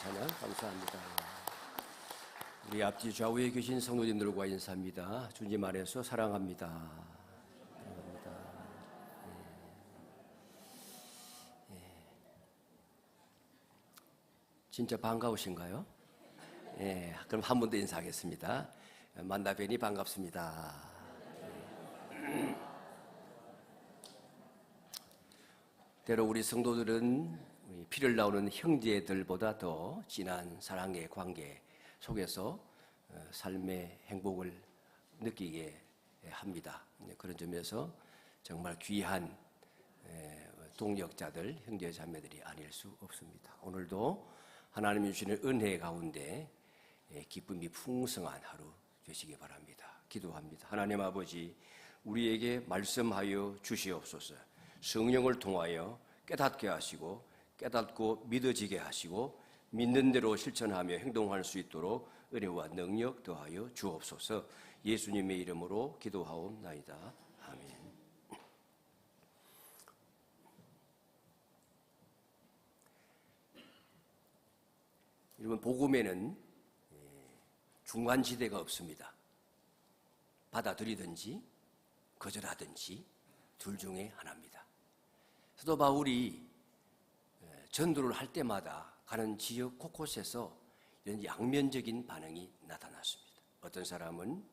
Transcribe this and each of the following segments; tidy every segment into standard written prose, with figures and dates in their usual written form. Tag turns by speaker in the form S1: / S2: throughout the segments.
S1: 찬양 감사합니다. 우리 앞뒤 좌우에 계신 성도님들과 인사합니다. 주님 안에서 사랑합니다. 사랑합니다. 진짜 반가우신가요? 그럼 한 번 더 인사하겠습니다. 만나 뵈니 반갑습니다. 때로 우리 성도들은 피를 나오는 형제들보다 더 진한 사랑의 관계 속에서 삶의 행복을 느끼게 합니다. 그런 점에서 정말 귀한 동역자들, 형제 자매들이 아닐 수 없습니다. 오늘도 하나님이 주시는 은혜 가운데 기쁨이 풍성한 하루 되시기 바랍니다. 기도합니다. 하나님 아버지, 우리에게 말씀하여 주시옵소서. 성령을 통하여 깨닫게 하시고 깨닫고 믿어지게 하시고 믿는 대로 실천하며 행동할 수 있도록 은혜와 능력 더하여 주옵소서. 예수님의 이름으로 기도하옵나이다. 아멘. 여러분, 복음에는 중간지대가 없습니다. 받아들이든지 거절하든지 둘 중에 하나입니다. 사도 바울이 전도를 할 때마다 가는 지역 곳곳에서 이런 양면적인 반응이 나타났습니다. 어떤 사람은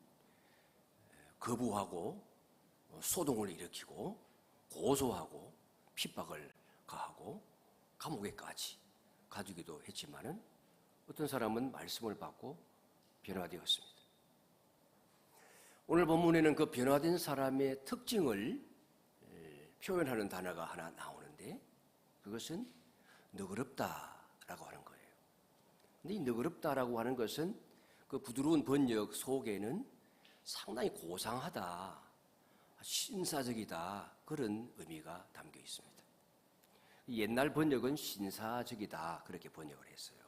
S1: 거부하고 소동을 일으키고 고소하고 핍박을 가하고 감옥에까지 가두기도 했지만은 어떤 사람은 말씀을 받고 변화되었습니다. 오늘 본문에는 그 변화된 사람의 특징을 표현하는 단어가 하나 나오는데 그것은 너그럽다라고 하는 거예요. 근데 이 너그럽다라고 하는 것은 그 부드러운 번역 속에는 상당히 고상하다, 신사적이다 그런 의미가 담겨 있습니다. 옛날 번역은 신사적이다 그렇게 번역을 했어요.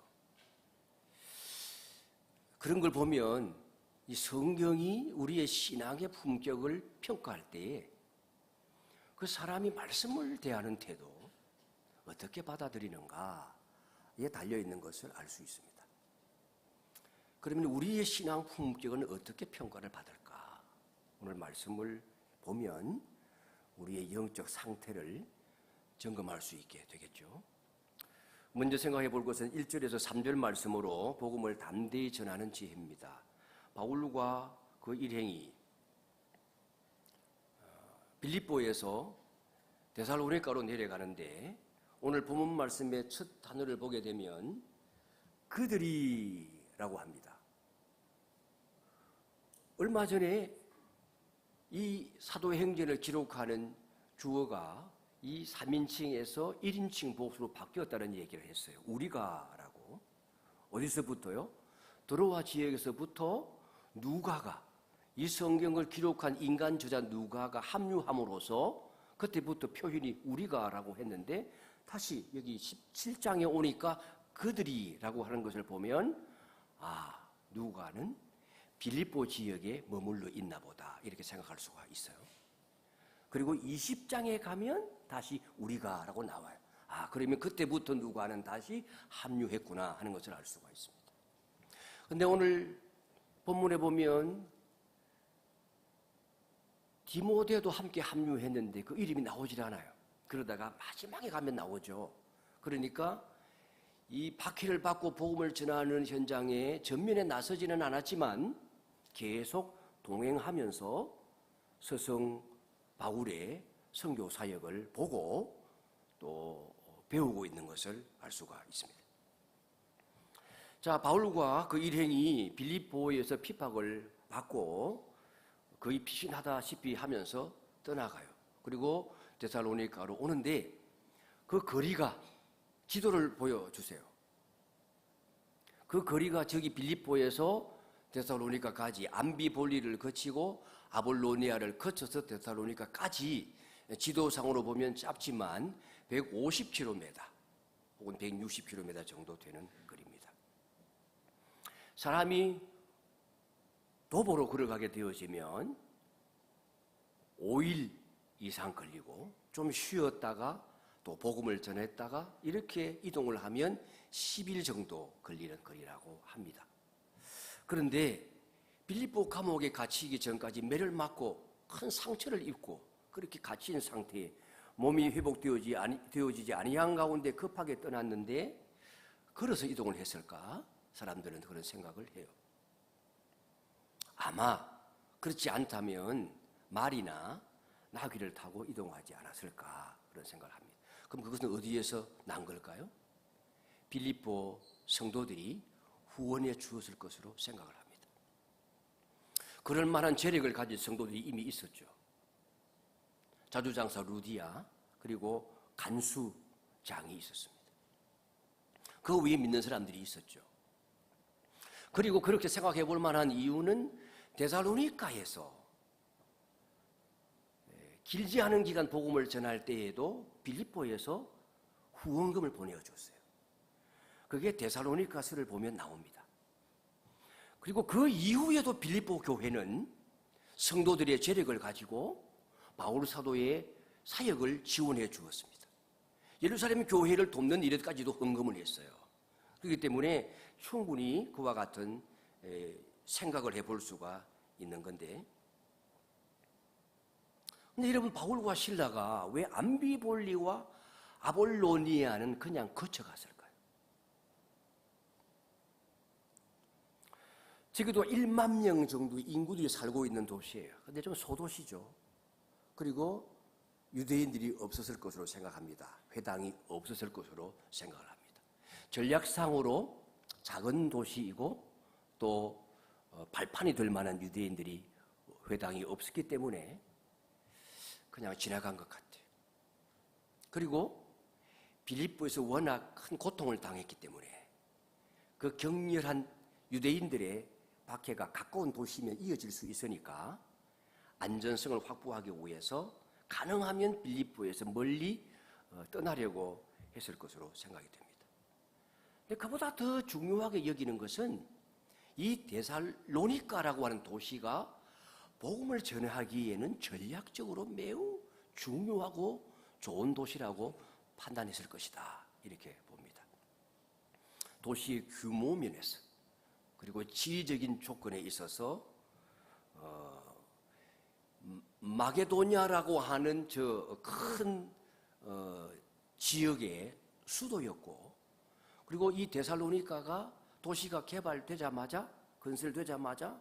S1: 그런 걸 보면 이 성경이 우리의 신앙의 품격을 평가할 때에 그 사람이 말씀을 대하는 태도 어떻게 받아들이는가에 달려있는 것을 알 수 있습니다. 그러면 우리의 신앙 품격은 어떻게 평가를 받을까? 오늘 말씀을 보면 우리의 영적 상태를 점검할 수 있게 되겠죠. 먼저 생각해 볼 것은 1절에서 3절 말씀으로 복음을 담대히 전하는 지혜입니다. 바울과 그 일행이 빌립보에서 데살로니가로 내려가는데 오늘 본문 말씀의 첫 단어를 보게 되면 그들이라고 합니다. 얼마 전에 이 사도행전을 기록하는 주어가 이 3인칭에서 1인칭 복수로 바뀌었다는 얘기를 했어요. 우리가라고. 어디서부터요? 드로아 지역에서부터 누가가 이 성경을 기록한 인간 저자 누가가 합류함으로써 그때부터 표현이 우리가라고 했는데 다시 여기 17장에 오니까 그들이라고 하는 것을 보면 누가는 빌립보 지역에 머물러 있나 보다 이렇게 생각할 수가 있어요. 그리고 20장에 가면 다시 우리가라고 나와요. 그러면 그때부터 누가는 다시 합류했구나 하는 것을 알 수가 있습니다. 근데 오늘 본문에 보면 디모데도 함께 합류했는데 그 이름이 나오질 않아요. 그러다가 마지막에 가면 나오죠. 그러니까 이 박해를 받고 복음을 전하는 현장에 전면에 나서지는 않았지만 계속 동행하면서 스승 바울의 선교 사역을 보고 또 배우고 있는 것을 알 수가 있습니다. 자, 바울과 그 일행이 빌립보에서 핍박을 받고 거의 피신하다시피 하면서 떠나가요. 그리고 데살로니가로 오는데 그 거리가 지도를 보여주세요. 그 거리가 저기 빌립보에서 데살로니가까지 암비볼리를 거치고 아볼로니아를 거쳐서 데살로니가까지 지도상으로 보면 짧지만 150km 혹은 160km 정도 되는 거리입니다. 사람이 도보로 걸어가게 되어지면 5일 이상 걸리고 좀 쉬었다가 또 복음을 전했다가 이렇게 이동을 하면 10일 정도 걸리는 거리라고 합니다. 그런데 빌립보 감옥에 갇히기 전까지 매를 맞고 큰 상처를 입고 그렇게 갇힌 상태에 몸이 회복되어지지 아니한 가운데 급하게 떠났는데 걸어서 이동을 했을까? 사람들은 그런 생각을 해요. 아마 그렇지 않다면 말이나 나귀를 타고 이동하지 않았을까 그런 생각을 합니다. 그럼 그것은 어디에서 난 걸까요? 빌립보 성도들이 후원해 주었을 것으로 생각을 합니다. 그럴 만한 재력을 가진 성도들이 이미 있었죠. 자주장사 루디아 그리고 간수장이 있었습니다. 그 위에 믿는 사람들이 있었죠. 그리고 그렇게 생각해 볼 만한 이유는 데살로니가에서 길지 않은 기간 복음을 전할 때에도 빌립보에서 후원금을 보내줬어요. 그게 데살로니가서를 보면 나옵니다. 그리고 그 이후에도 빌립보 교회는 성도들의 재력을 가지고 바울 사도의 사역을 지원해 주었습니다. 예루살렘 교회를 돕는 일에까지도 헌금을 했어요. 그렇기 때문에 충분히 그와 같은 생각을 해볼 수가 있는 건데, 근데 여러분, 바울과 실라가 왜 암비볼리와 아볼로니아는 그냥 거쳐갔을까요? 지금도 1만 명 정도의 인구들이 살고 있는 도시예요. 근데 좀 소도시죠. 그리고 유대인들이 없었을 것으로 생각합니다. 회당이 없었을 것으로 생각을 합니다. 전략상으로 작은 도시이고 또 발판이 될 만한 유대인들이 회당이 없었기 때문에 그냥 지나간 것 같아요. 그리고 빌립보에서 워낙 큰 고통을 당했기 때문에 그 격렬한 유대인들의 박해가 가까운 도시면 이어질 수 있으니까 안전성을 확보하기 위해서 가능하면 빌립보에서 멀리 떠나려고 했을 것으로 생각이 됩니다. 근데 그보다 더 중요하게 여기는 것은 이 데살로니가라고 하는 도시가 복음을 전하기에는 전략적으로 매우 중요하고 좋은 도시라고 판단했을 것이다, 이렇게 봅니다. 도시의 규모 면에서 그리고 지리적인 조건에 있어서 마게도냐라고 하는 저 큰 지역의 수도였고, 그리고 이 데살로니가가 도시가 개발되자마자, 건설되자마자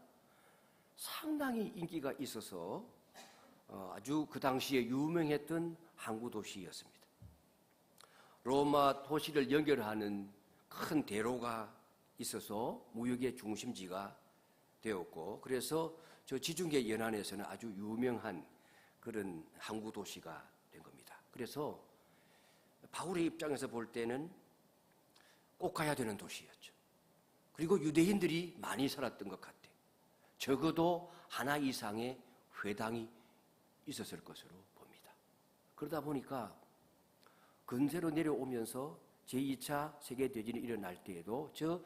S1: 상당히 인기가 있어서 아주 그 당시에 유명했던 항구 도시였습니다. 로마 도시를 연결하는 큰 대로가 있어서 무역의 중심지가 되었고, 그래서 저 지중해 연안에서는 아주 유명한 그런 항구 도시가 된 겁니다. 그래서 바울의 입장에서 볼 때는 꼭 가야 되는 도시였죠. 그리고 유대인들이 많이 살았던 것 같아요. 적어도 하나 이상의 회당이 있었을 것으로 봅니다. 그러다 보니까 근세로 내려오면서 제2차 세계대전이 일어날 때에도 저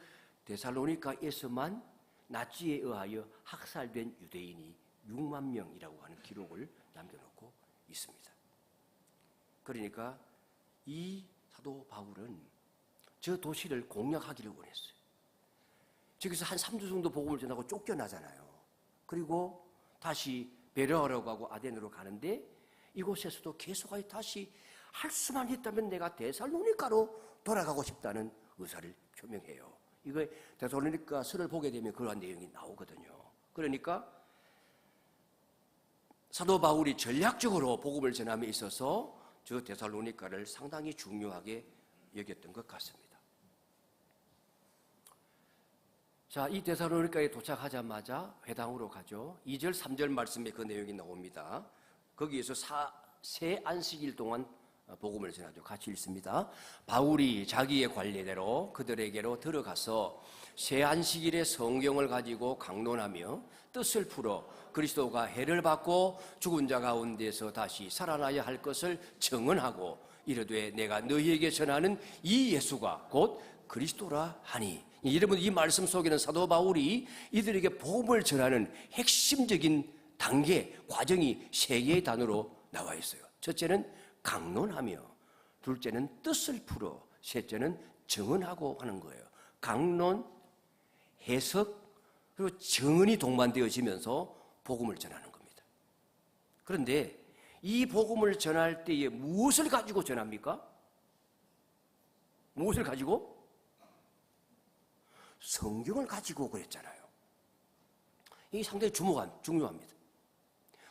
S1: 데살로니가에서만 나치에 의하여 학살된 유대인이 6만 명이라고 하는 기록을 남겨놓고 있습니다. 그러니까 이 사도 바울은 저 도시를 공략하기를 원했어요. 저기서 한 3주 정도 복음을 전하고 쫓겨나잖아요. 그리고 다시 베레아로 가고 아덴으로 가는데 이곳에서도 계속하여 다시 할 수만 있다면 내가 데살로니가로 돌아가고 싶다는 의사를 표명해요. 이거 데살로니가서를 보게 되면 그러한 내용이 나오거든요. 그러니까 사도 바울이 전략적으로 복음을 전함에 있어서 저 데살로니가를 상당히 중요하게 여겼던 것 같습니다. 자, 이 데살로니가에 도착하자마자 회당으로 가죠. 2절, 3절 말씀에 그 내용이 나옵니다. 거기에서 새 안식일 동안 복음을 전하죠. 같이 읽습니다. 바울이 자기의 관례대로 그들에게로 들어가서 새 안식일에 성경을 가지고 강론하며 뜻을 풀어 그리스도가 해를 받고 죽은 자 가운데서 다시 살아나야 할 것을 증언하고 이르되 내가 너희에게 전하는 이 예수가 곧 그리스도라 하니. 여러분, 이 말씀 속에는 사도 바울이 이들에게 복음을 전하는 핵심적인 단계, 과정이 세 개의 단어로 나와 있어요. 첫째는 강론하며, 둘째는 뜻을 풀어, 셋째는 정언하고 하는 거예요. 강론, 해석, 그리고 정언이 동반되어지면서 복음을 전하는 겁니다. 그런데 이 복음을 전할 때에 무엇을 가지고 전합니까? 무엇을 가지고? 성경을 가지고 그랬잖아요. 이게 상당히 중요합니다.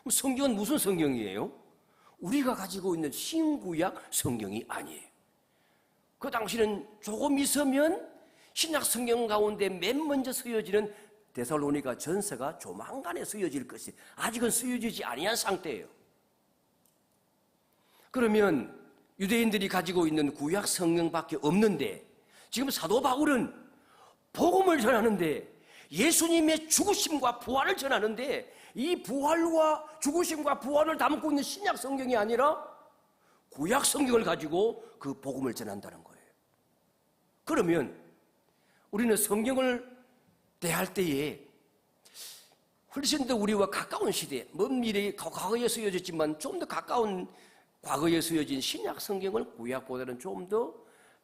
S1: 그럼 성경은 무슨 성경이에요? 우리가 가지고 있는 신구약 성경이 아니에요. 그 당시는 조금 있으면 신약 성경 가운데 맨 먼저 쓰여지는 데살로니가 전서가 조만간에 쓰여질 것이 아직은 쓰여지지 아니한 상태예요. 그러면 유대인들이 가지고 있는 구약 성경밖에 없는데 지금 사도 바울은 복음을 전하는데 예수님의 죽으심과 부활을 전하는데 이 부활과 죽으심과 부활을 담고 있는 신약 성경이 아니라 구약 성경을 가지고 그 복음을 전한다는 거예요. 그러면 우리는 성경을 대할 때에 훨씬 더 우리와 가까운 시대, 먼 미래에 과거에 쓰여졌지만 좀 더 가까운 과거에 쓰여진 신약 성경을 구약보다는 좀 더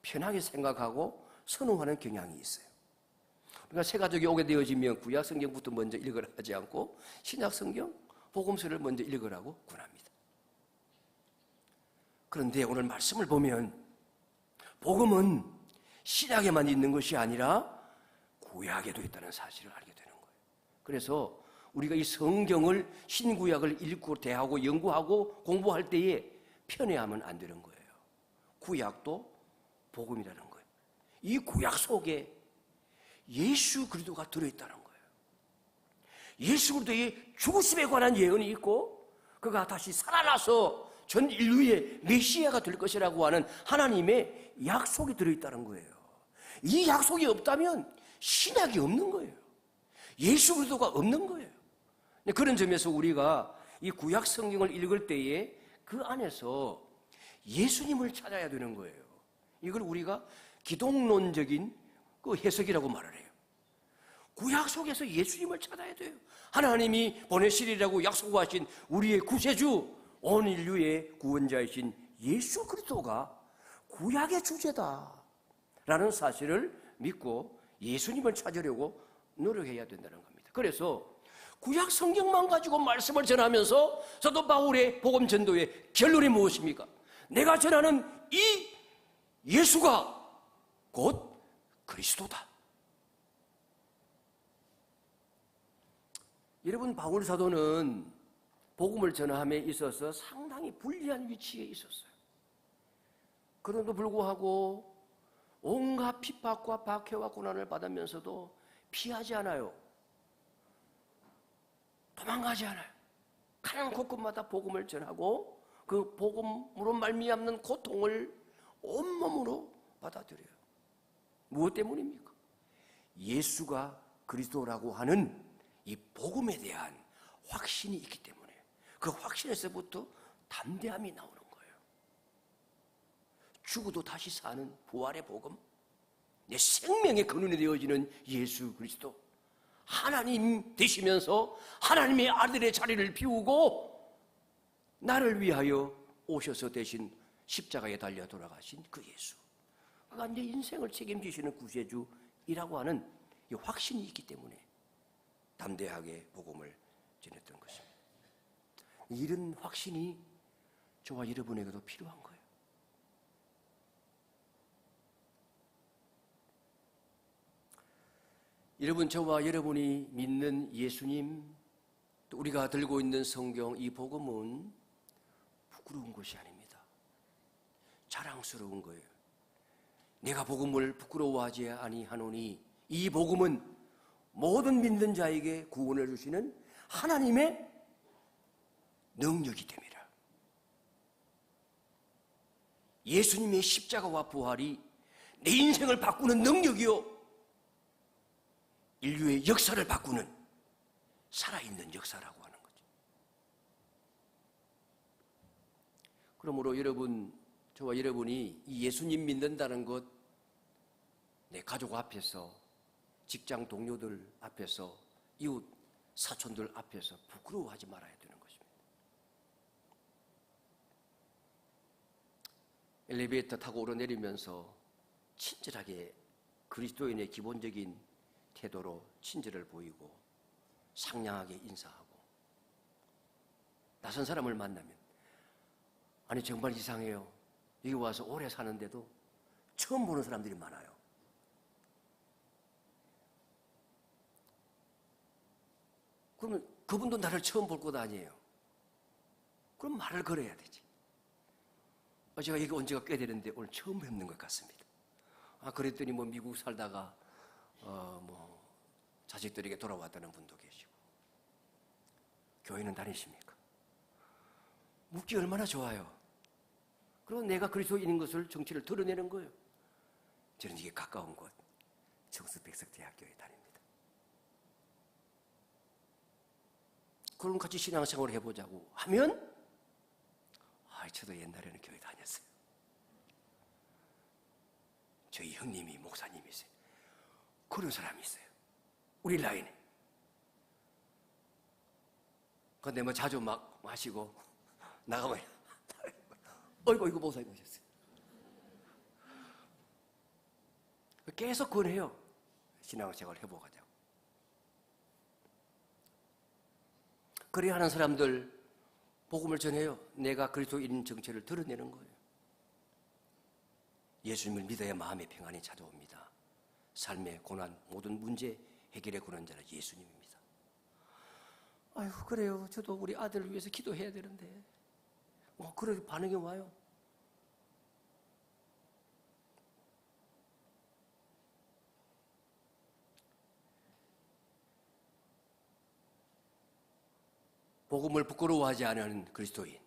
S1: 편하게 생각하고 선호하는 경향이 있어요. 그러니까 새 가족이 오게 되어지면 구약 성경부터 먼저 읽으라 하지 않고 신약 성경, 복음서를 먼저 읽으라고 권합니다. 그런데 오늘 말씀을 보면 복음은 신약에만 있는 것이 아니라 구약에도 있다는 사실을 알게 되는 거예요. 그래서 우리가 이 성경을 신구약을 읽고 대하고 연구하고 공부할 때에 편애하면 안 되는 거예요. 구약도 복음이라는 거예요. 이 구약 속에 예수 그리스도가 들어있다는 거예요. 예수 그리스도의 죽으심에 관한 예언이 있고 그가 다시 살아나서 전 인류의 메시아가 될 것이라고 하는 하나님의 약속이 들어있다는 거예요. 이 약속이 없다면 신약이 없는 거예요. 예수 그리스도가 없는 거예요. 그런 점에서 우리가 이 구약 성경을 읽을 때에 그 안에서 예수님을 찾아야 되는 거예요. 이걸 우리가 기독론적인 그 해석이라고 말을 해요. 구약 속에서 예수님을 찾아야 돼요. 하나님이 보내시리라고 약속하신 우리의 구세주, 온 인류의 구원자이신 예수 그리스도가 구약의 주제다라는 사실을 믿고 예수님을 찾으려고 노력해야 된다는 겁니다. 그래서 구약 성경만 가지고 말씀을 전하면서 사도 바울의 복음 전도의 결론이 무엇입니까? 내가 전하는 이 예수가 곧 그리스도다. 여러분, 바울 사도는 복음을 전함에 있어서 상당히 불리한 위치에 있었어요. 그럼에도 불구하고 온갖 핍박과 박해와 고난을 받으면서도 피하지 않아요. 도망가지 않아요. 가는 곳곳마다 복음을 전하고 그 복음으로 말미암는 고통을 온몸으로 받아들여요. 무엇 때문입니까? 예수가 그리스도라고 하는 이 복음에 대한 확신이 있기 때문에 그 확신에서부터 담대함이 나오는 거예요. 죽어도 다시 사는 부활의 복음, 내 생명의 근원이 되어지는 예수 그리스도, 하나님 되시면서 하나님의 아들의 자리를 비우고 나를 위하여 오셔서 대신 십자가에 달려 돌아가신 그 예수, 그가 내 인생을 책임지시는 구세주이라고 하는 이 확신이 있기 때문에 담대하게 복음을 전했던 것입니다. 이런 확신이 저와 여러분에게도 필요한 거예요. 여러분, 저와 여러분이 믿는 예수님, 또 우리가 들고 있는 성경, 이 복음은 부끄러운 것이 아닙니다. 자랑스러운 거예요. 내가 복음을 부끄러워하지 아니하노니 이 복음은 모든 믿는 자에게 구원을 주시는 하나님의 능력이 됨이라. 예수님의 십자가와 부활이 내 인생을 바꾸는 능력이요, 인류의 역사를 바꾸는 살아있는 역사라고 하는 거죠. 그러므로 여러분, 저와 여러분이 이 예수님 믿는다는 것, 내 가족 앞에서, 직장 동료들 앞에서, 이웃 사촌들 앞에서 부끄러워하지 말아야 되는 것입니다. 엘리베이터 타고 오르내리면서 친절하게 그리스도인의 기본적인 태도로 친절을 보이고 상냥하게 인사하고, 낯선 사람을 만나면, 아니 정말 이상해요. 여기 와서 오래 사는데도 처음 보는 사람들이 많아요. 그러면 그분도 나를 처음 볼 것 아니에요. 그럼 말을 걸어야 되지. 제가 여기 온 지가 꽤 되는데 오늘 처음 뵙는 것 같습니다. 그랬더니 뭐 미국 살다가 뭐 자식들에게 돌아왔다는 분도 계시고. 교회는 다니십니까? 묵기 얼마나 좋아요. 그리고 내가 그리스도인인 것을 정체를 드러내는 거예요. 저는 이게 가까운 곳 정수백석대학교에 다닙니다. 그럼 같이 신앙생활을 해보자고 하면, 저도 옛날에는 교회 다녔어요. 저희 형님이 목사님이세요. 그런 사람이 있어요. 우리 라인에. 근데 뭐 자주 막 마시고 나가면 어이구 이거 목사님 오셨어요. 계속 권해요. 신앙생활 해보자고. 그래야 하는 사람들 복음을 전해요. 내가 그리스도인 정체를 드러내는 거예요. 예수님을 믿어야 마음의 평안이 찾아옵니다. 삶의 고난, 모든 문제 해결의 권한자는 예수님입니다. 그래요. 저도 우리 아들을 위해서 기도해야 되는데. 그래 반응이 와요. 복음을 부끄러워하지 않은 그리스도인.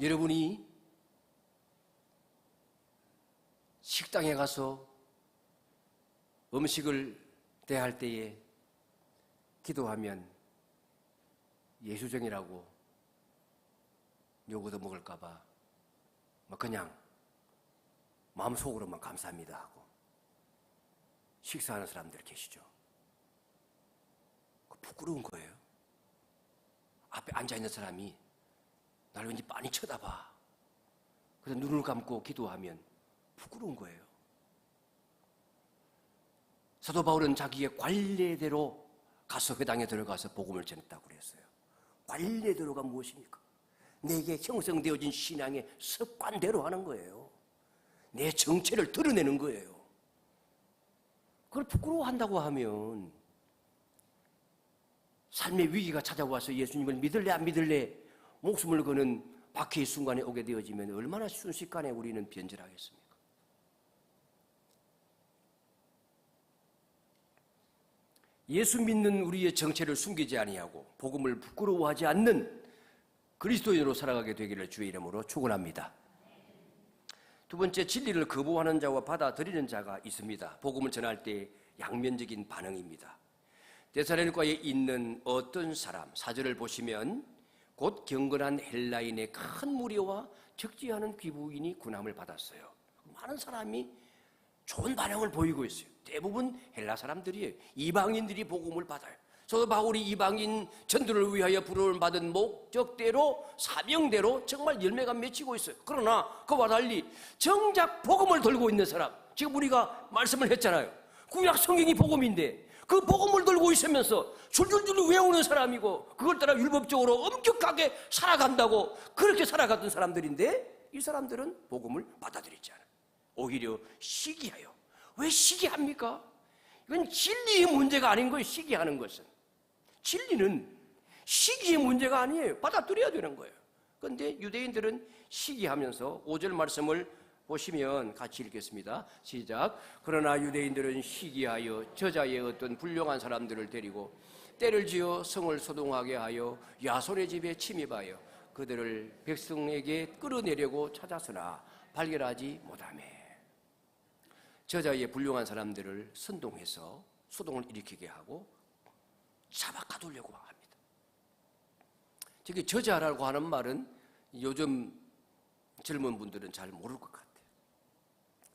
S1: 여러분이 식당에 가서 음식을 대할 때에 기도하면 예수정이라고 요거도 먹을까봐 그냥 마음속으로만 감사합니다 하고 식사하는 사람들 계시죠? 부끄러운 거예요. 앞에 앉아있는 사람이 나를 왠지 많이 쳐다봐. 그래서 눈을 감고 기도하면 부끄러운 거예요. 사도 바울은 자기의 관례대로 가서 회당에 들어가서 복음을 전했다고 그랬어요. 관례대로가 무엇입니까? 내게 형성되어진 신앙의 습관대로 하는 거예요. 내 정체를 드러내는 거예요. 그걸 부끄러워한다고 하면 삶의 위기가 찾아와서 예수님을 믿을래 안 믿을래 목숨을 거는 박해의 순간에 오게 되어지면 얼마나 순식간에 우리는 변절하겠습니까? 예수 믿는 우리의 정체를 숨기지 아니하고 복음을 부끄러워하지 않는 그리스도인으로 살아가게 되기를 주의 이름으로 축원합니다. 두 번째, 진리를 거부하는 자와 받아들이는 자가 있습니다. 복음을 전할 때 양면적인 반응입니다. 데살로니가에 있는 어떤 사람, 4절을 보시면 곧 경건한 헬라인의 큰 무리와 적지 않은 귀부인이 군함을 받았어요. 많은 사람이 좋은 반응을 보이고 있어요. 대부분 헬라 사람들이에요. 이방인들이 복음을 받아요. 사도 바울이 이방인 전도를 위하여 부름을 받은 목적대로, 사명대로 정말 열매가 맺히고 있어요. 그러나 그와 달리 정작 복음을 들고 있는 사람, 지금 우리가 말씀을 했잖아요. 구약 성경이 복음인데 그 복음을 들고 있으면서 줄줄줄 외우는 사람이고 그걸 따라 율법적으로 엄격하게 살아간다고 그렇게 살아갔던 사람들인데, 이 사람들은 복음을 받아들이지 않아요. 오히려 시기해요. 왜 시기합니까? 이건 진리의 문제가 아닌 거예요. 시기하는 것은. 진리는 시기의 문제가 아니에요. 받아들여야 되는 거예요. 그런데 유대인들은 시기하면서 5절 말씀을 보시면 같이 읽겠습니다. 시작. 그러나 유대인들은 시기하여 저자의 어떤 불량한 사람들을 데리고 때를 지어 성을 소동하게 하여 야손의 집에 침입하여 그들을 백성에게 끌어내려고 찾았으나 발견하지 못하며, 저자의 불량한 사람들을 선동해서 소동을 일으키게 하고 잡아 가두려고 합니다. 저기 저자라고 하는 말은 요즘 젊은 분들은 잘 모를 것 같아요.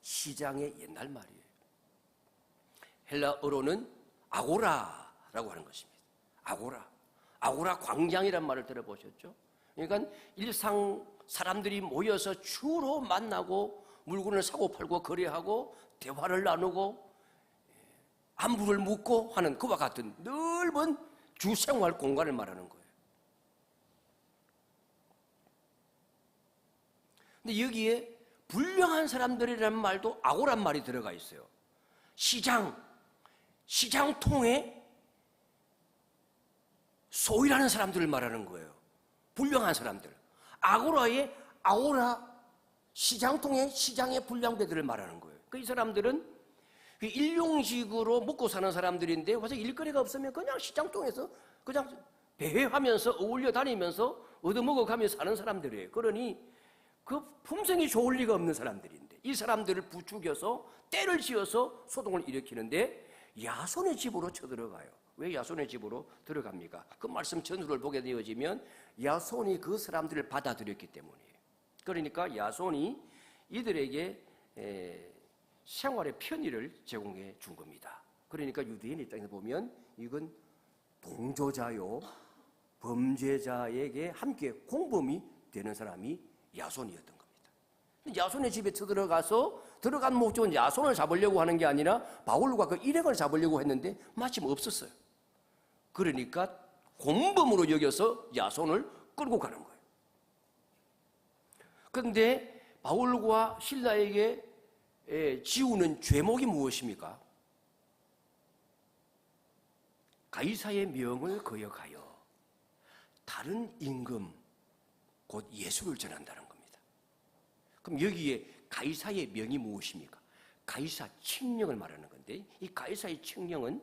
S1: 시장의 옛날 말이에요. 헬라어로는 아고라라고 하는 것입니다. 아고라 광장이란 말을 들어보셨죠? 그러니까 일상 사람들이 모여서 주로 만나고 물건을 사고 팔고 거래하고 대화를 나누고 안부를 묻고 하는 그와 같은 넓은 주생활 공간을 말하는 거예요. 근데 여기에 불량한 사람들이라는 말도 아고란 말이 들어가 있어요. 시장통에 소일하는 사람들을 말하는 거예요. 불량한 사람들. 아고라 시장통에 시장의 불량배들을 말하는 거예요. 이 사람들은 일용직으로 먹고 사는 사람들인데 와서 일거리가 없으면 그냥 시장통에서 그냥 배회하면서 어울려 다니면서 얻어먹어가며 사는 사람들이에요. 그러니 그 품성이 좋을 리가 없는 사람들인데 이 사람들을 부추겨서 때를 지어서 소동을 일으키는데 야손의 집으로 쳐들어가요. 왜 야손의 집으로 들어갑니까? 그 말씀 전후를 보게 되어지면 야손이 그 사람들을 받아들였기 때문이에요. 그러니까 야손이 이들에게 생활의 편의를 제공해 준 겁니다. 그러니까 유대인 입장에서 보면 이건 동조자요 범죄자에게 함께 공범이 되는 사람이 야손이었던 겁니다. 야손의 집에 들어간 목적은 야손을 잡으려고 하는 게 아니라 바울과 그 일행을 잡으려고 했는데 마침 없었어요. 그러니까 공범으로 여겨서 야손을 끌고 가는 거예요. 그런데 바울과 실라에게 지우는 죄목이 무엇입니까? 가이사의 명을 거역하여 다른 임금 곧 예수를 전한다는 겁니다. 그럼 여기에 가이사의 명이 무엇입니까? 가이사 칙령을 말하는 건데 이 가이사의 칙령은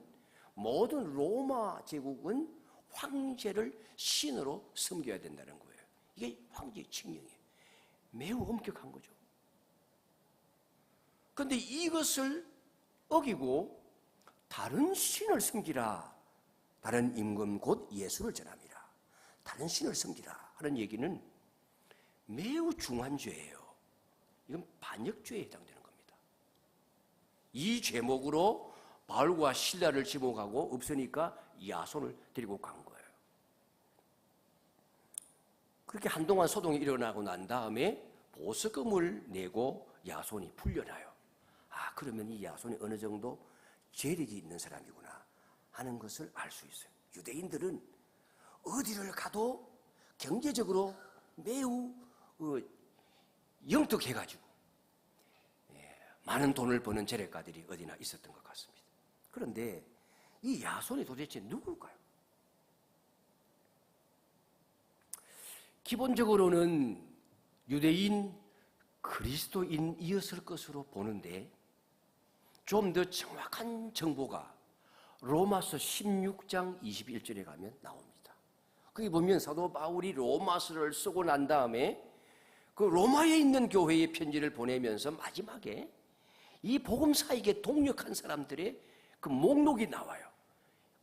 S1: 모든 로마 제국은 황제를 신으로 섬겨야 된다는 거예요. 이게 황제의 칙령이에요. 매우 엄격한 거죠. 그런데 이것을 어기고 다른 신을 섬기라. 다른 임금 곧 예수를 전함이라. 다른 신을 섬기라 하는 얘기는 매우 중한 죄예요. 이건 반역죄에 해당되는 겁니다. 이 죄목으로 바울과 실라를 지목하고 없으니까 야손을 데리고 간 거예요. 그렇게 한동안 소동이 일어나고 난 다음에 보석금을 내고 야손이 풀려나요. 아, 그러면 이 야손이 어느 정도 재력이 있는 사람이구나 하는 것을 알 수 있어요. 유대인들은 어디를 가도 경제적으로 매우 영특해가지고 많은 돈을 버는 재력가들이 어디나 있었던 것 같습니다. 그런데 이 야손이 도대체 누굴까요? 기본적으로는 유대인 그리스도인이었을 것으로 보는데 좀 더 정확한 정보가 로마서 16장 21절에 가면 나옵니다. 거기 보면 사도 바울이 로마서를 쓰고 난 다음에 그 로마에 있는 교회에 편지를 보내면서 마지막에 이 복음사에게 동력한 사람들의 그 목록이 나와요.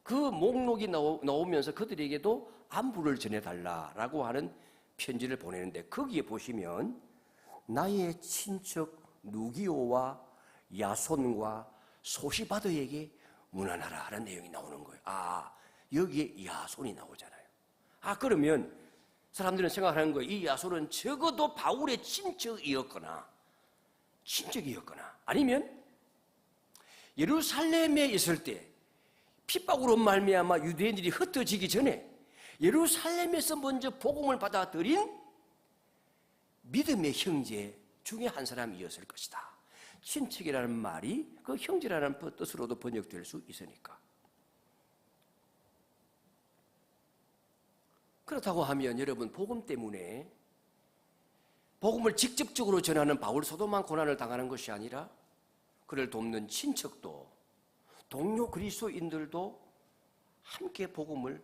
S1: 그 목록이 나오면서 그들에게도 안부를 전해달라라고 하는 편지를 보내는데 거기에 보시면 나의 친척 누기오와 야손과 소시바드에게 문안하라 하는 내용이 나오는 거예요. 아, 여기에 야손이 나오잖아요. 아, 그러면 사람들은 생각하는 거예요. 이 야손은 적어도 바울의 친척이었거나 아니면 예루살렘에 있을 때 핍박으로 말미암아 유대인들이 흩어지기 전에 예루살렘에서 먼저 복음을 받아들인 믿음의 형제 중에 한 사람이었을 것이다. 친척이라는 말이 그 형제라는 뜻으로도 번역될 수 있으니까. 그렇다고 하면 여러분 복음 때문에 복음을 직접적으로 전하는 바울 사도만 고난을 당하는 것이 아니라 그를 돕는 친척도 동료 그리스도인들도 함께 복음을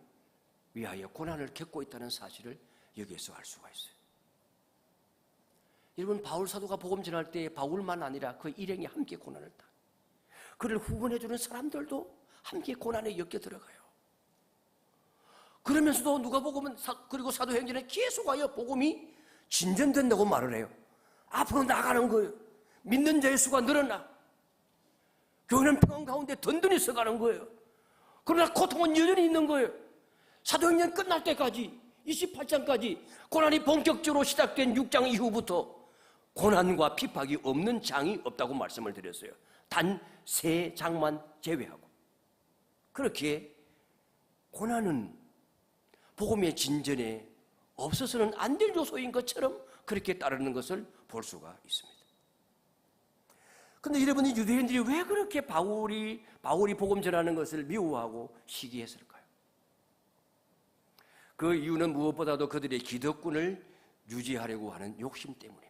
S1: 위하여 고난을 겪고 있다는 사실을 여기에서 알 수가 있어요. 여러분 바울 사도가 복음 전할 때 바울만 아니라 그 일행이 함께 고난을 당. 그를 후원해주는 사람들도 함께 고난에 엮여 들어가요. 그러면서도 누가복음은 그리고 사도행전에 계속하여 복음이 진전된다고 말을 해요. 앞으로 나가는 거예요. 믿는 자의 수가 늘어나. 교회는 평안 가운데 든든히 서가는 거예요. 그러나 고통은 여전히 있는 거예요. 사도행전 끝날 때까지 28장까지 고난이 본격적으로 시작된 6장 이후부터 고난과 핍박이 없는 장이 없다고 말씀을 드렸어요. 단 세 장만 제외하고. 그렇게 고난은 복음의 진전에 없어서는 안 될 요소인 것처럼 그렇게 따르는 것을 볼 수가 있습니다. 그런데 여러분, 이 유대인들이 왜 그렇게 바울이 복음 전하는 것을 미워하고 시기했을까요? 그 이유는 무엇보다도 그들의 기득권을 유지하려고 하는 욕심 때문입니다.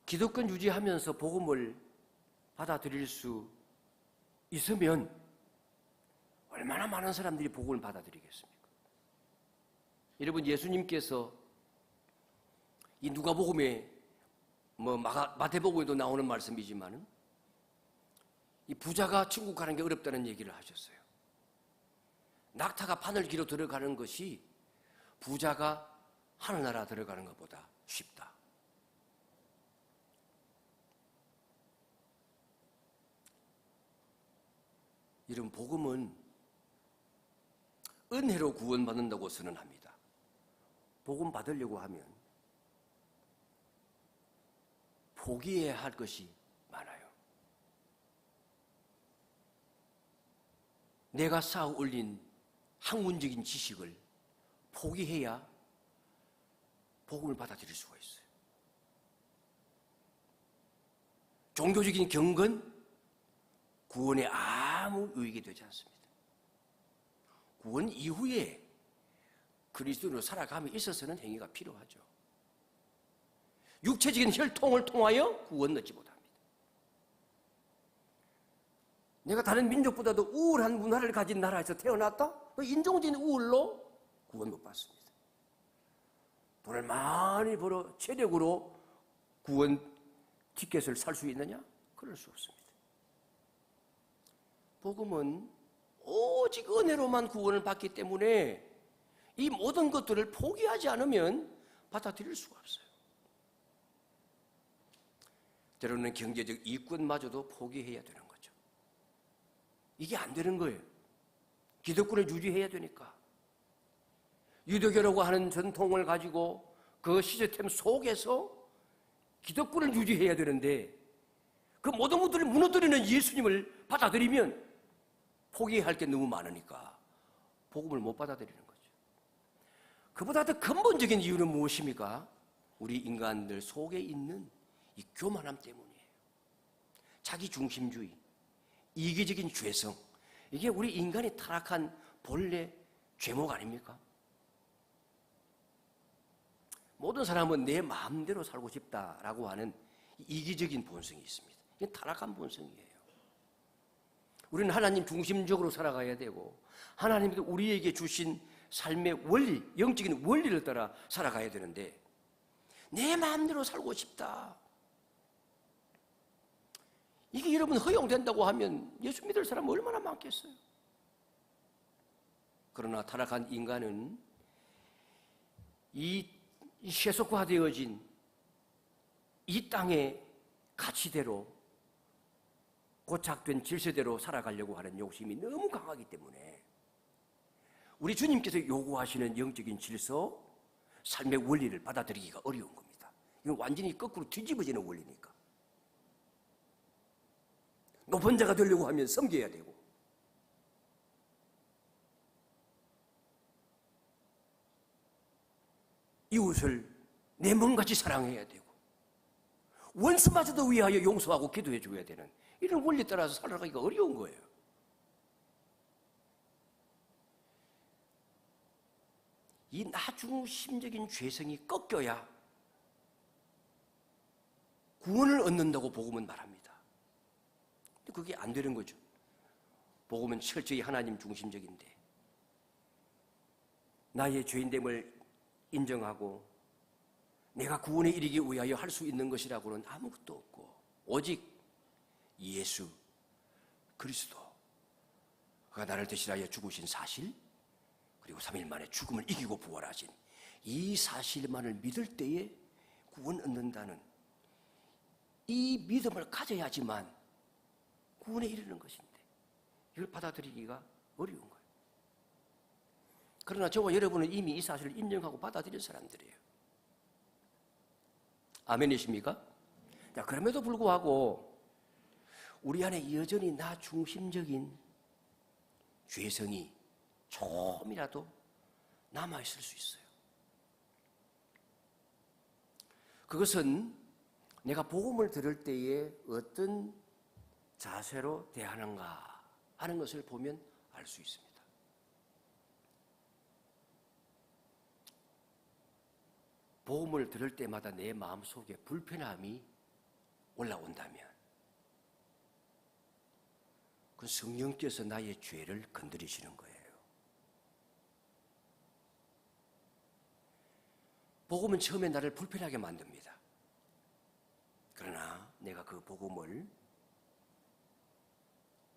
S1: 기득권 유지하면서 복음을 받아들일 수 있으면 얼마나 많은 사람들이 복음을 받아들이겠습니까? 여러분, 예수님께서 이 누가복음에 마태복음에도 나오는 말씀이지만은 이 부자가 천국 가는 게 어렵다는 얘기를 하셨어요. 낙타가 바늘기로 들어가는 것이 부자가 하늘나라 들어가는 것보다 쉽다. 이런 복음은 은혜로 구원받는다고 선언합니다. 복음 받으려고 하면 포기해야 할 것이 많아요. 내가 쌓아 올린 학문적인 지식을 포기해야 복음을 받아들일 수가 있어요. 종교적인 경건, 구원에 아무 유익이 되지 않습니다. 구원 이후에 그리스도로 살아감에 있어서는 행위가 필요하죠. 육체적인 혈통을 통하여 구원 얻지 못합니다. 내가 다른 민족보다도 우월한 문화를 가진 나라에서 태어났다? 그 인종적인 우월로 구원 못 받습니다. 돈을 많이 벌어 체력으로 구원 티켓을 살 수 있느냐? 그럴 수 없습니다. 복음은 오직 은혜로만 구원을 받기 때문에 이 모든 것들을 포기하지 않으면 받아들일 수가 없어요. 때로는 경제적 이익권마저도 포기해야 되는 거죠. 이게 안 되는 거예요. 기득권을 유지해야 되니까. 유대교라고 하는 전통을 가지고 그 시스템 속에서 기득권을 유지해야 되는데 그 모든 것들을 무너뜨리는 예수님을 받아들이면 포기할 게 너무 많으니까 복음을 못 받아들이는 거죠. 그보다 더 근본적인 이유는 무엇입니까? 우리 인간들 속에 있는 이 교만함 때문이에요. 자기 중심주의, 이기적인 죄성, 이게 우리 인간이 타락한 본래 죄목 아닙니까? 모든 사람은 내 마음대로 살고 싶다라고 하는 이기적인 본성이 있습니다. 이게 타락한 본성이에요. 우리는 하나님 중심적으로 살아가야 되고 하나님도 우리에게 주신 삶의 원리, 영적인 원리를 따라 살아가야 되는데 내 마음대로 살고 싶다. 이게 여러분 허용된다고 하면 예수 믿을 사람은 얼마나 많겠어요? 그러나 타락한 인간은 이 세속화되어진 이 땅의 가치대로 고착된 질서대로 살아가려고 하는 욕심이 너무 강하기 때문에 우리 주님께서 요구하시는 영적인 질서, 삶의 원리를 받아들이기가 어려운 겁니다. 이건 완전히 거꾸로 뒤집어지는 원리니까. 높은 자가 되려고 하면 섬겨야 되고 이웃을 내 몸같이 사랑해야 되고 원수마저도 위하여 용서하고 기도해 줘야 되는 이런 원리 따라서 살아가기가 어려운 거예요. 이 나중심적인 죄성이 꺾여야 구원을 얻는다고 복음은 말합니다. 근데 그게 안 되는 거죠. 복음은 철저히 하나님 중심적인데 나의 죄인됨을 인정하고 내가 구원에 이르기 위하여 할 수 있는 것이라고는 아무것도 없고 오직 예수 그리스도 그가 나를 대신하여 죽으신 사실 그리고 3일 만에 죽음을 이기고 부활하신 이 사실만을 믿을 때에 구원 얻는다는 이 믿음을 가져야지만 구원에 이르는 것인데 이걸 받아들이기가 어려운 거예요. 그러나 저와 여러분은 이미 이 사실을 인정하고 받아들인 사람들이에요. 아멘이십니까? 자, 그럼에도 불구하고 우리 안에 여전히 나 중심적인 죄성이 조금이라도 남아있을 수 있어요. 그것은 내가 복음을 들을 때에 어떤 자세로 대하는가 하는 것을 보면 알 수 있습니다. 복음을 들을 때마다 내 마음속에 불편함이 올라온다면 그 성령께서 나의 죄를 건드리시는 거예요. 복음은 처음에 나를 불편하게 만듭니다. 그러나 내가 그 복음을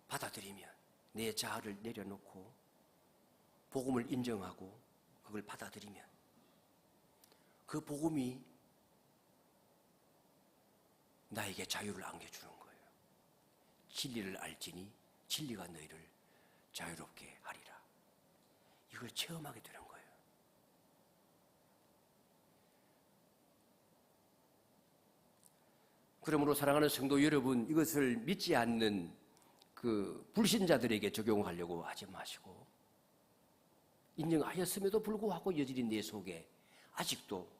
S1: 받아들이면 내 자아를 내려놓고 복음을 인정하고 그걸 받아들이면 그 복음이 나에게 자유를 안겨주는 거예요. 진리를 알지니 진리가 너희를 자유롭게 하리라. 이걸 체험하게 되는 거예요. 그러므로 사랑하는 성도 여러분, 이것을 믿지 않는 그 불신자들에게 적용하려고 하지 마시고, 인정하였음에도 불구하고 여전히 내 속에 아직도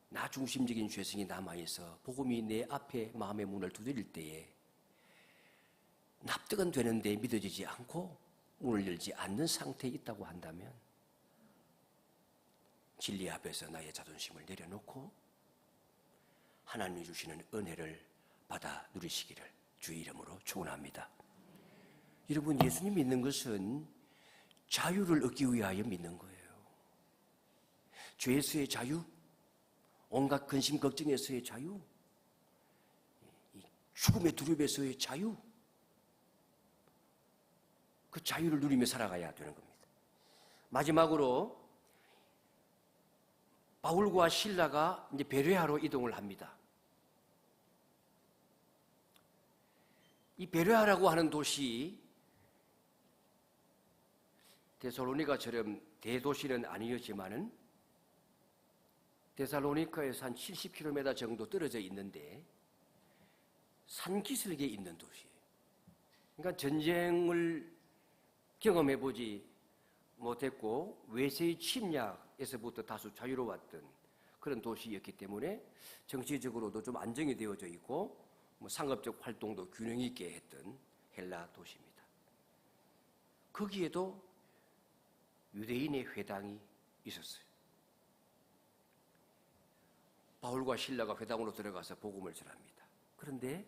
S1: 나 중심적인 죄성이 남아있어 복음이 내 앞에 마음의 문을 두드릴 때에 납득은 되는데 믿어지지 않고 문을 열지 않는 상태에 있다고 한다면 진리 앞에서 나의 자존심을 내려놓고 하나님이 주시는 은혜를 받아 누리시기를 주의 이름으로 축원합니다. 여러분, 예수님 믿는 것은 자유를 얻기 위하여 믿는 거예요. 죄에서의 자유, 온갖 근심 걱정에서의 자유, 죽음의 두려움에서의 자유, 그 자유를 누리며 살아가야 되는 겁니다. 마지막으로 바울과 실라가 이제 베레아로 이동을 합니다. 이 베레아라고 하는 도시, 데살로니가처럼 대도시는 아니었지만은 데살로니카에서 한 70km 정도 떨어져 있는데 산기슭에 있는 도시예요. 그러니까 전쟁을 경험해보지 못했고 외세의 침략에서부터 다소 자유로웠던 그런 도시였기 때문에 정치적으로도 좀 안정이 되어져 있고 상업적 활동도 균형 있게 했던 헬라 도시입니다. 거기에도 유대인의 회당이 있었어요. 바울과 실라가 회당으로 들어가서 복음을 전합니다. 그런데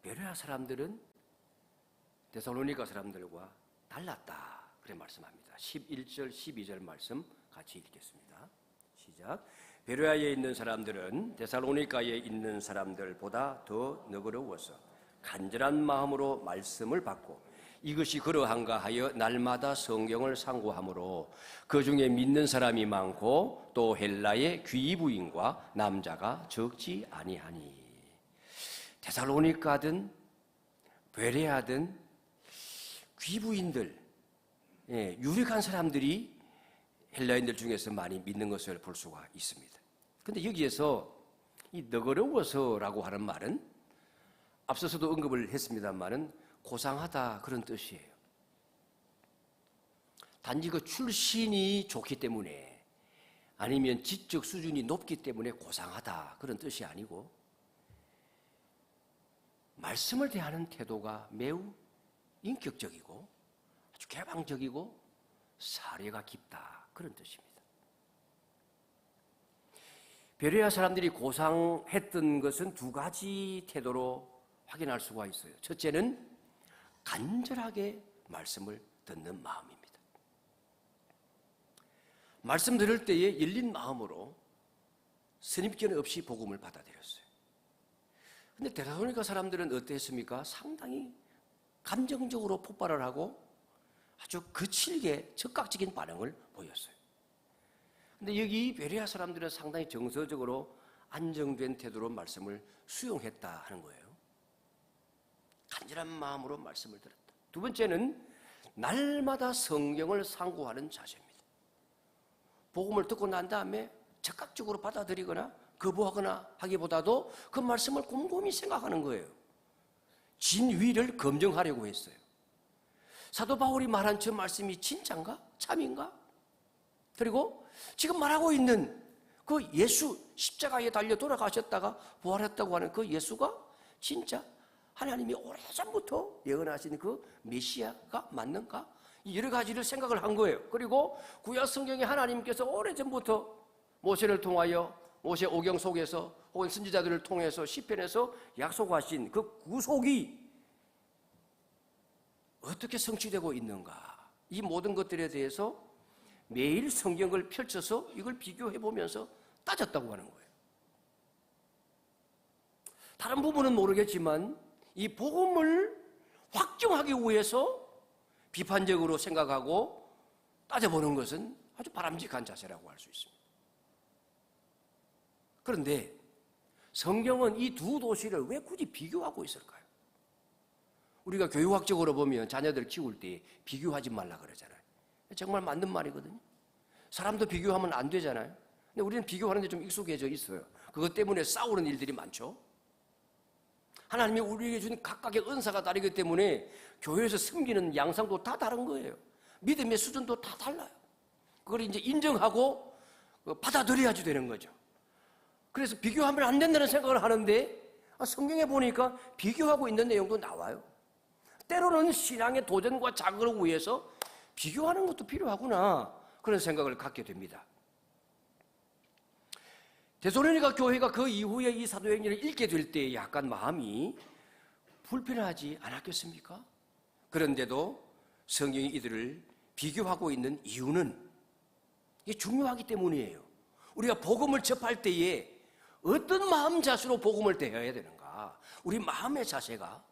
S1: 베레아 사람들은 데살로니가 사람들과 달랐다, 그래 말씀합니다. 11절 12절 말씀 같이 읽겠습니다. 시작. 베레아에 있는 사람들은 데살로니가에 있는 사람들보다 더 너그러워서 간절한 마음으로 말씀을 받고 이것이 그러한가 하여 날마다 성경을 상고하므로 그 중에 믿는 사람이 많고 또 헬라의 귀부인과 남자가 적지 아니하니. 데살로니가든 베레아든 귀부인들, 유력한 사람들이 헬라인들 중에서 많이 믿는 것을 볼 수가 있습니다. 그런데 여기에서 이 너그러워서라고 하는 말은 앞서서도 언급을 했습니다만은 고상하다 그런 뜻이에요. 단지 그 출신이 좋기 때문에 아니면 지적 수준이 높기 때문에 고상하다 그런 뜻이 아니고 말씀을 대하는 태도가 매우 인격적이고 아주 개방적이고 사려가 깊다 그런 뜻입니다. 베레아 사람들이 고상했던 것은 두 가지 태도로 확인할 수가 있어요. 첫째는 간절하게 말씀을 듣는 마음입니다. 말씀 들을 때에 열린 마음으로 선입견 없이 복음을 받아들였어요. 그런데 데살로니가 사람들은 어땠습니까? 상당히 감정적으로 폭발을 하고 아주 거칠게 적극적인 반응을 보였어요. 그런데 여기 베레아 사람들은 상당히 정서적으로 안정된 태도로 말씀을 수용했다 하는 거예요. 간절한 마음으로 말씀을 들었다. 두 번째는 날마다 성경을 상고하는 자세입니다. 복음을 듣고 난 다음에 즉각적으로 받아들이거나 거부하거나 하기보다도 그 말씀을 곰곰이 생각하는 거예요. 진위를 검증하려고 했어요. 사도 바울이 말한 저 말씀이 진짜인가? 참인가? 그리고 지금 말하고 있는 그 예수, 십자가에 달려 돌아가셨다가 부활했다고 하는 그 예수가 진짜 하나님이 오래전부터 예언하신 그 메시아가 맞는가? 여러 가지를 생각을 한 거예요. 그리고 구약 성경에 하나님께서 오래전부터 모세를 통하여 모세 오경 속에서 혹은 선지자들을 통해서 시편에서 약속하신 그 구속이 어떻게 성취되고 있는가? 이 모든 것들에 대해서 매일 성경을 펼쳐서 이걸 비교해 보면서 따졌다고 하는 거예요. 다른 부분은 모르겠지만 이 복음을 확정하기 위해서 비판적으로 생각하고 따져보는 것은 아주 바람직한 자세라고 할 수 있습니다. 그런데 성경은 이 두 도시를 왜 굳이 비교하고 있을까요? 우리가 교육학적으로 보면 자녀들 키울 때 비교하지 말라 그러잖아요. 정말 맞는 말이거든요. 사람도 비교하면 안 되잖아요. 근데 우리는 비교하는 데 좀 익숙해져 있어요. 그것 때문에 싸우는 일들이 많죠. 하나님이 우리에게 준 각각의 은사가 다르기 때문에 교회에서 섬기는 양상도 다 다른 거예요. 믿음의 수준도 다 달라요. 그걸 이제 인정하고 받아들여야지 되는 거죠. 그래서 비교하면 안 된다는 생각을 하는데 성경에 보니까 비교하고 있는 내용도 나와요. 때로는 신앙의 도전과 자극을 위해서 비교하는 것도 필요하구나 그런 생각을 갖게 됩니다. 데살로니가 교회가 그 이후에 이 사도행전을 읽게 될 때 약간 마음이 불편하지 않았겠습니까? 그런데도 성경이 이들을 비교하고 있는 이유는 이게 중요하기 때문이에요. 우리가 복음을 접할 때에 어떤 마음 자세로 복음을 대해야 되는가? 우리 마음의 자세가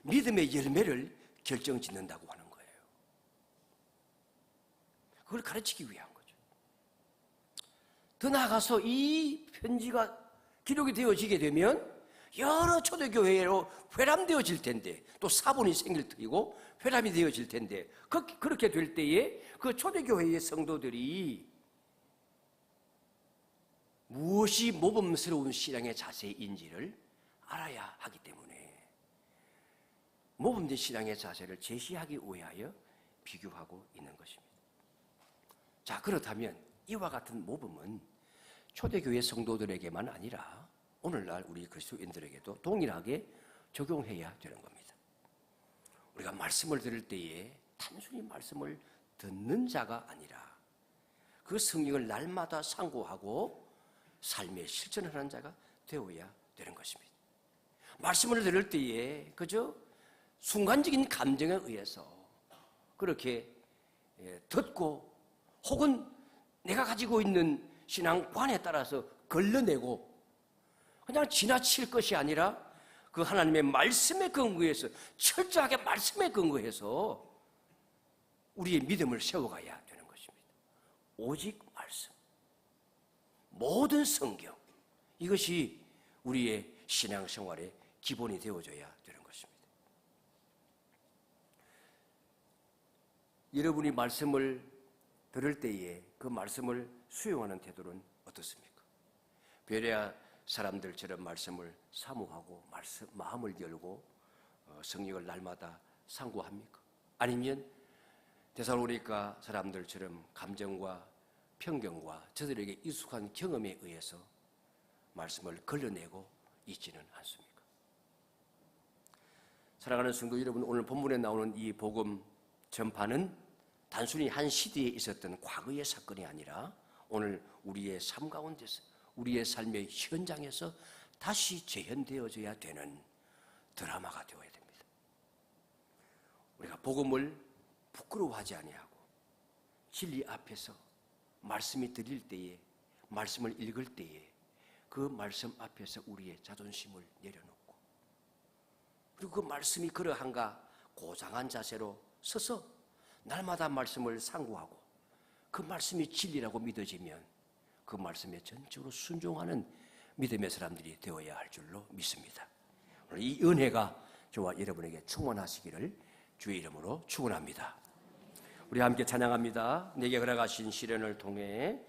S1: 믿음의 열매를 결정짓는다고 하는 거예요. 그걸 가르치기 위한 거죠. 더 나아가서 이 편지가 기록이 되어지게 되면 여러 초대교회로 회람되어질 텐데 또 사본이 생길 터이고 회람이 되어질 텐데 그렇게 될 때에 그 초대교회의 성도들이 무엇이 모범스러운 신앙의 자세인지를 알아야 하기 때문에 모범된 신앙의 자세를 제시하기 위하여 비교하고 있는 것입니다. 자, 그렇다면 이와 같은 모범은 초대교회 성도들에게만 아니라 오늘날 우리 그리스도인들에게도 동일하게 적용해야 되는 겁니다. 우리가 말씀을 들을 때에 단순히 말씀을 듣는 자가 아니라 그 성경을 날마다 상고하고 삶에 실천하는 자가 되어야 되는 것입니다. 말씀을 들을 때에 그저 순간적인 감정에 의해서 그렇게 듣고 혹은 내가 가지고 있는 신앙관에 따라서 걸러내고 그냥 지나칠 것이 아니라 그 하나님의 말씀에 근거해서 철저하게 말씀에 근거해서 우리의 믿음을 세워가야 되는 것입니다. 오직 말씀, 모든 성경, 이것이 우리의 신앙생활의 기본이 되어져야 되는 것입니다. 여러분이 말씀을 들을 때에 그 말씀을 수용하는 태도는 어떻습니까? 베레아 사람들처럼 말씀을 사모하고 마음을 열고 성경을 날마다 상고합니까? 아니면 데살로니가 사람들처럼 감정과 편견과 저들에게 익숙한 경험에 의해서 말씀을 걸러내고 있지는 않습니까? 사랑하는 성도 여러분, 오늘 본문에 나오는 이 복음 전파는 단순히 한 시대에 있었던 과거의 사건이 아니라 오늘 우리의 삶 가운데서 우리의 삶의 현장에서 다시 재현되어져야 되는 드라마가 되어야 됩니다. 우리가 복음을 부끄러워하지 아니하고 진리 앞에서 말씀이 들릴 때에 말씀을 읽을 때에 그 말씀 앞에서 우리의 자존심을 내려놓고 그리고 그 말씀이 그러한가 고상한 자세로 서서 날마다 말씀을 상고하고 그 말씀이 진리라고 믿어지면 그 말씀에 전적으로 순종하는 믿음의 사람들이 되어야 할 줄로 믿습니다. 오늘 이 은혜가 저와 여러분에게 충만하시기를 주의 이름으로 축원합니다. 우리 함께 찬양합니다. 내게 걸어가신 시련을 통해